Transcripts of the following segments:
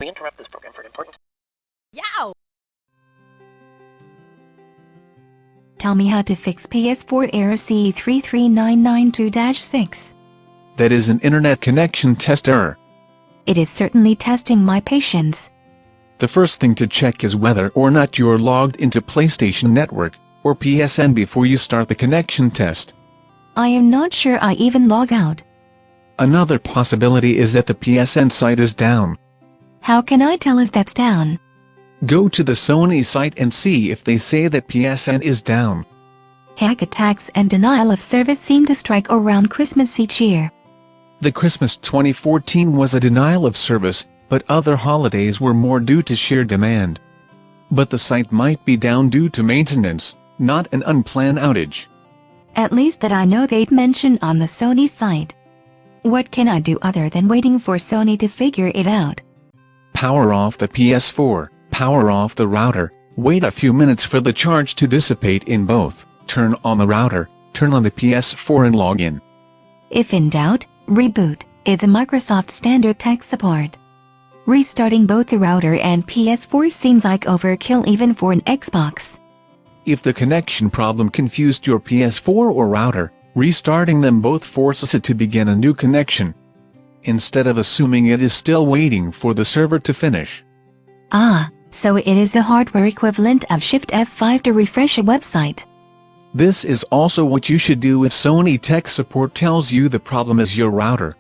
We interrupt this program for an important... Yow! Tell me how to fix PS4 Error CE-33992-6. That is an internet connection test error. It is certainly testing my patience. The first thing to check is whether or not you're logged into PlayStation Network, or PSN before you start the connection test. I am not sure I even log out. Another possibility is that the PSN site is down. How can I tell if that's down? Go to the Sony site and see if they say that PSN is down. Hack attacks and denial of service seem to strike around Christmas each year. The Christmas 2014 was a denial of service, but other holidays were more due to sheer demand. But the site might be down due to maintenance, not an unplanned outage. At least that I know they'd mention on the Sony site. What can I do other than waiting for Sony to figure it out? Power off the PS4, power off the router, wait a few minutes for the charge to dissipate in both, turn on the router, turn on the PS4 and log in. If in doubt, reboot is a Microsoft standard tech support. Restarting both the router and PS4 seems like overkill even for an Xbox. If the connection problem confused your PS4 or router, restarting them both forces it to begin a new connection, instead of assuming it is still waiting for the server to finish. Ah, so it is the hardware equivalent of Shift F5 to refresh a website. This is also what you should do if Sony tech support tells you the problem is your router.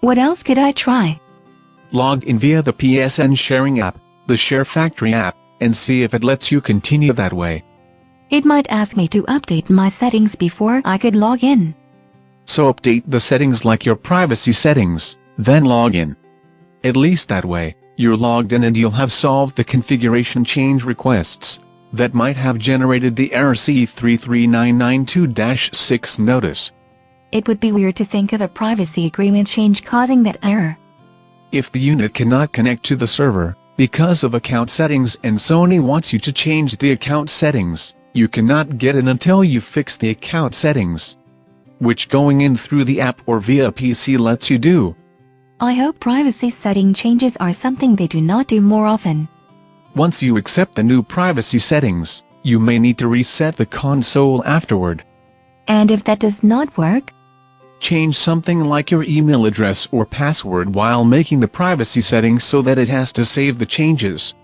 What else could I try? Log in via the PSN sharing app, the Share Factory app, and see if it lets you continue that way. It might ask me to update my settings before I could log in. So update the settings like your privacy settings, then log in. At least that way, you're logged in and you'll have solved the configuration change requests that might have generated the error CE-33992-6 notice. It would be weird to think of a privacy agreement change causing that error. If the unit cannot connect to the server, because of account settings and Sony wants you to change the account settings, you cannot get in until you fix the account settings, which going in through the app or via PC lets you do. I hope privacy setting changes are something they do not do more often. Once you accept the new privacy settings, you may need to reset the console afterward. And if that does not work? Change something like your email address or password while making the privacy settings so that it has to save the changes.